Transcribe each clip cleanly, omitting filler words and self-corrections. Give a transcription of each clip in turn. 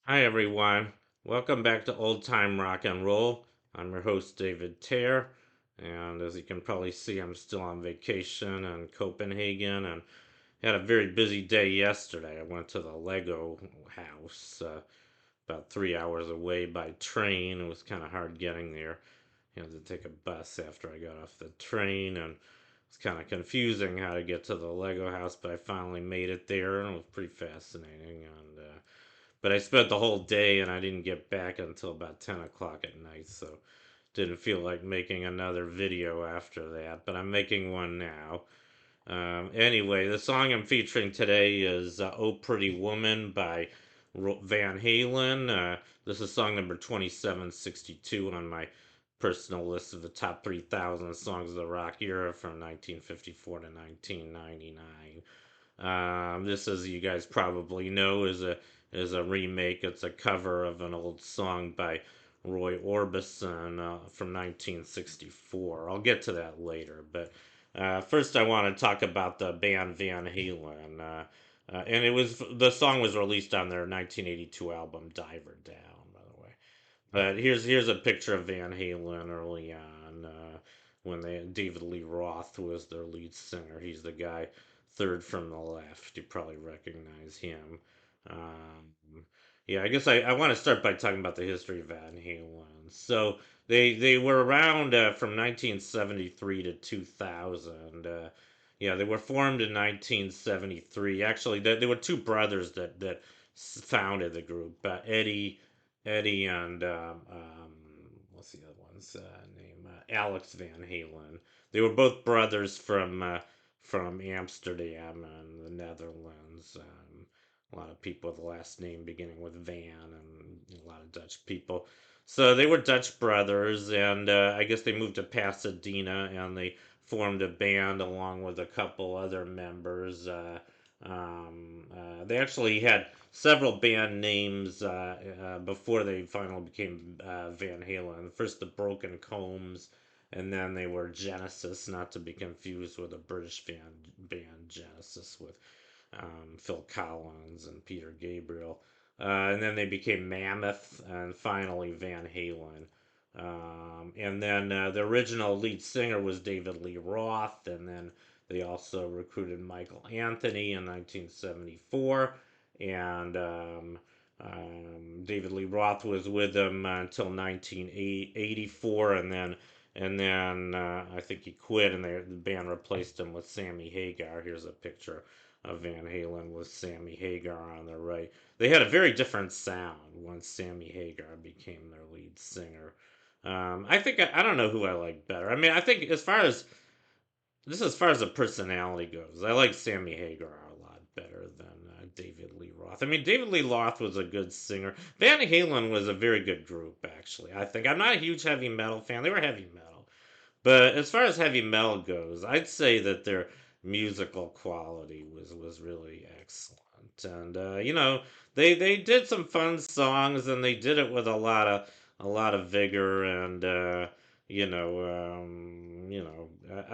Hi, everyone. Welcome back to Old Time Rock and Roll. I'm your host, David Tare. And as you can probably see, I'm still on vacation in Copenhagen and had a very busy day yesterday. I went to the Lego house about 3 hours away by train. It was kind of hard getting there. I had to take a bus after I got off the train, and it's kind of confusing how to get to the Lego house, but I finally made it there, and it was pretty fascinating. But I spent the whole day and I didn't get back until about 10 o'clock at night, so didn't feel like making another video after that, but I'm making one now. Anyway, the song I'm featuring today is Oh Pretty Woman by Van Halen. This is song number 2762 on my personal list of the top 3,000 songs of the rock era from 1954 to 1999. This, as you guys probably know, is a remake. It's a cover of an old song by Roy Orbison from 1964. I'll get to that later, but first I want to talk about the band Van Halen. And the song was released on their 1982 album Diver Down, by the way. But here's a picture of Van Halen early on when David Lee Roth was their lead singer. He's the guy third from the left. You probably recognize him. Um, yeah, I guess I want to start by talking about the history of Van Halen. So they were around from 1973 to 2000. Yeah, they were formed in 1973. Actually, there were two brothers that founded the group. Eddie and what's the other one's name? Alex Van Halen. They were both brothers from Amsterdam and the Netherlands. A lot of people with the last name beginning with Van, and a lot of Dutch people. So they were Dutch brothers, and I guess they moved to Pasadena and they formed a band along with a couple other members. They actually had several band names before they finally became Van Halen. First, the Broken Combs, and then they were Genesis, not to be confused with a British band Genesis with Phil Collins and Peter Gabriel. And then they became Mammoth, and finally Van Halen. And then the original lead singer was David Lee Roth, and then they also recruited Michael Anthony in 1974, and David Lee Roth was with them until 1984, and then I think he quit, and the band replaced him with Sammy Hagar. Here's a picture of Van Halen with Sammy Hagar on the right. They had a very different sound once Sammy Hagar became their lead singer. I think I don't know who I like better. I mean, I think as far as the personality goes, I like Sammy Hagar a lot better than David Lee Roth. I mean, David Lee Roth was a good singer. Van Halen was a very good group, actually. I think I'm not a huge heavy metal fan. They were heavy metal, but as far as heavy metal goes, I'd say that their musical quality was really excellent. And they did some fun songs, and they did it with a lot of vigor, and I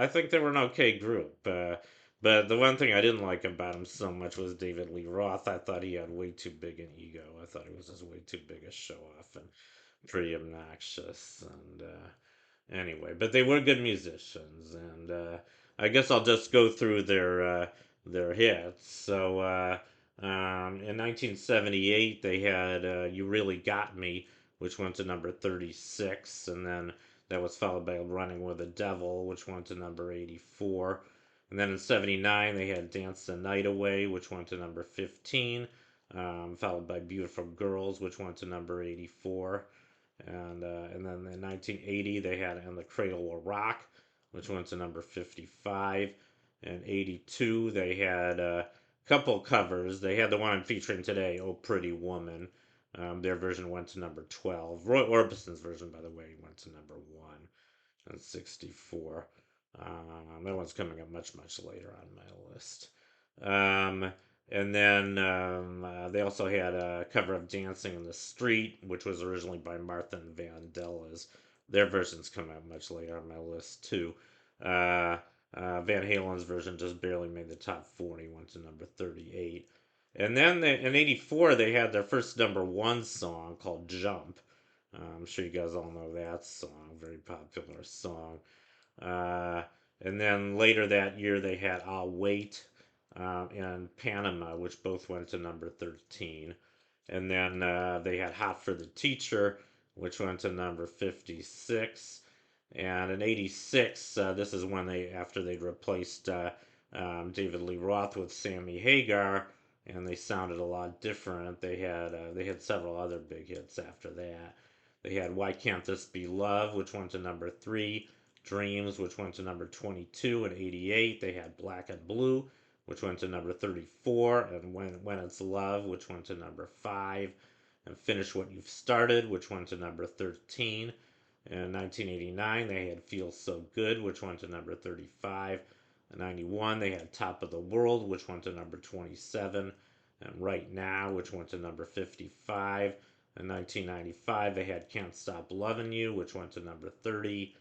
think they were an okay group. But the one thing I didn't like about him so much was David Lee Roth. I thought he had way too big an ego. I thought he was just way too big a show off and pretty obnoxious. And anyway, but they were good musicians, and I guess I'll just go through their hits. So in 1978, they had "You Really Got Me," which went to number 36, and then that was followed by "Running with the Devil," which went to number 84. And then in '79, they had "Dance the Night Away," which went to number 15, followed by "Beautiful Girls," which went to number 84. And then in 1980 they had "In the Cradle Will Rock," which went to number 55. In '82 they had a couple covers. They had the one I'm featuring today, "Oh Pretty Woman." Their version went to number 12. Roy Orbison's version, by the way, went to number 1 and 64. That one's coming up much later on my list. Um, and then they also had a cover of "Dancing in the Street," which was originally by Martha and Vandellas. Their versions come out much later on my list, too. Uh, Van Halen's version just barely made the top 40, went to number 38. And then in '84 they had their first number one song called "Jump." I'm sure you guys all know that song, very popular song. Uh, and then later that year they had "I'll Wait" and "Panama," which both went to number 13. And then they had "Hot for the Teacher," which went to number 56. And in '86, this is when they after they'd replaced David Lee Roth with Sammy Hagar, and they sounded a lot different. They had several other big hits after that. They had "Why Can't This Be Love," which went to number 3. "Dreams," which went to number 22 in '88. They had "Black and Blue," which went to number 34, and When It's Love, which went to number 5, and Finish What You've Started, which went to number 13. In 1989, they had Feel So Good, which went to number 35. In '91, they had Top of the World, which went to number 27. And Right Now, which went to number 55. In 1995, they had Can't Stop Loving You, which went to number 30.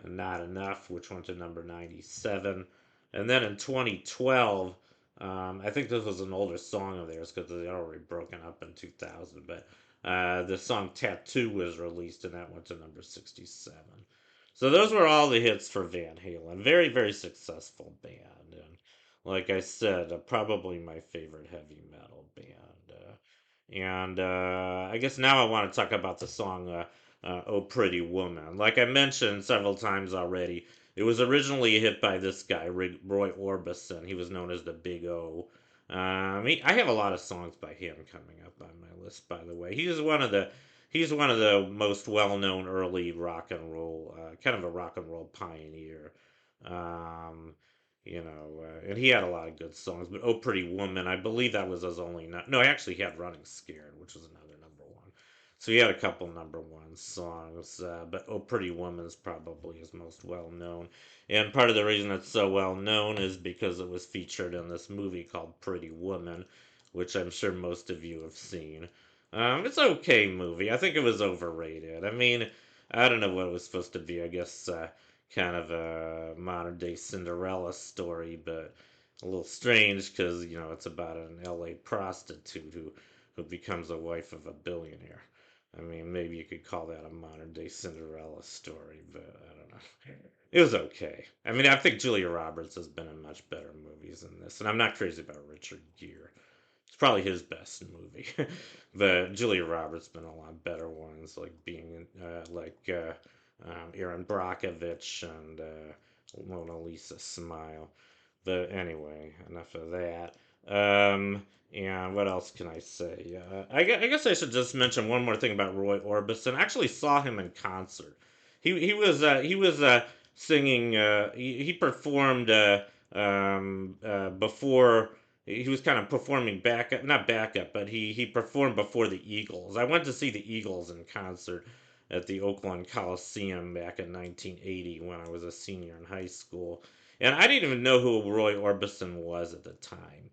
And Not Enough, which went to number 97. And then in 2012, I think this was an older song of theirs because they had already broken up in 2000, but the song Tattoo was released and that went to number 67. So those were all the hits for Van Halen. Very, very successful band. And like I said, probably my favorite heavy metal band. I guess now I want to talk about the song Oh Pretty Woman. Like I mentioned several times already, it was originally a hit by this guy, Roy Orbison. He was known as the Big O. I have a lot of songs by him coming up on my list. By the way, he's one of the most well-known early rock and roll, kind of a rock and roll pioneer. Um, and he had a lot of good songs. But "Oh Pretty Woman," I believe that was his only. No, actually, he had "Running Scared," which was another number one. So he had a couple number one songs, but "Oh Pretty Woman" is probably his most well known. And part of the reason it's so well known is because it was featured in this movie called Pretty Woman, which I'm sure most of you have seen. It's an okay movie. I think it was overrated. I mean, I don't know what it was supposed to be. I guess kind of a modern day Cinderella story, but a little strange because it's about an L.A. prostitute who becomes a wife of a billionaire. I mean, maybe you could call that a modern day Cinderella story, but I don't know. It was okay. I mean, I think Julia Roberts has been in much better movies than this, and I'm not crazy about Richard Gere. It's probably his best movie, but Julia Roberts been a lot better ones, like being Erin Brockovich and Mona Lisa Smile. But anyway, enough of that. And what else can I say? I guess I should just mention one more thing about Roy Orbison. I actually saw him in concert. He was singing. He performed before. He was kind of performing backup, not backup, but he performed before the Eagles. I went to see the Eagles in concert at the Oakland Coliseum back in 1980 when I was a senior in high school. And I didn't even know who Roy Orbison was at the time.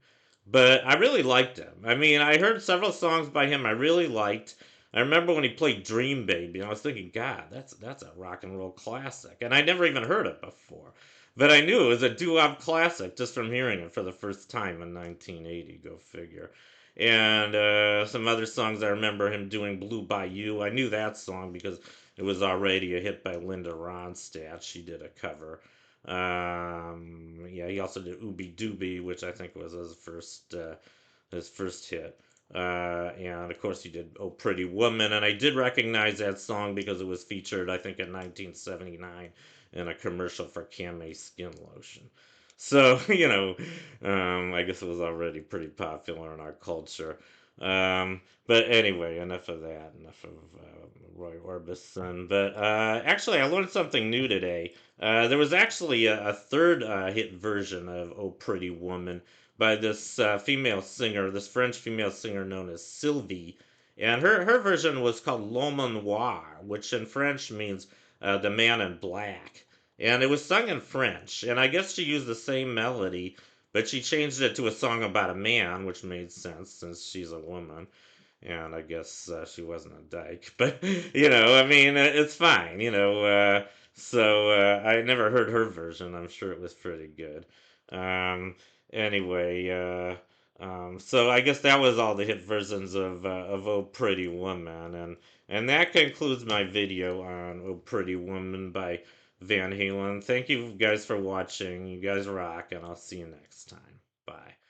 But I really liked him. I mean, I heard several songs by him I really liked. I remember when he played Dream Baby, and I was thinking, God, that's a rock and roll classic. And I never even heard it before. But I knew it was a doo-wop classic just from hearing it for the first time in 1980, go figure. And some other songs I remember him doing, Blue Bayou. I knew that song because it was already a hit by Linda Ronstadt. She did a cover. Yeah, he also did Ooby Dooby, which I think was his first hit. And of course he did Oh Pretty Woman, and I did recognize that song because it was featured, I think, in 1979 in a commercial for Camay skin lotion. So I guess it was already pretty popular in our culture. But anyway, enough of that. Enough of Roy Orbison. But actually, I learned something new today. There was actually a third hit version of "Oh Pretty Woman" by this female singer, this French female singer known as Sylvie, and her version was called "L'Homme Noir," which in French means "the man in black." And it was sung in French, and I guess she used the same melody, but she changed it to a song about a man, which made sense since she's a woman. And I guess she wasn't a dyke, but I mean, it's fine, so I never heard her version. I'm sure it was pretty good. Um, anyway, So I guess that was all the hit versions of "Oh Pretty Woman," and that concludes my video on "Oh Pretty Woman" by Van Halen. Thank you guys for watching. You guys rock, and I'll see you next time. Bye.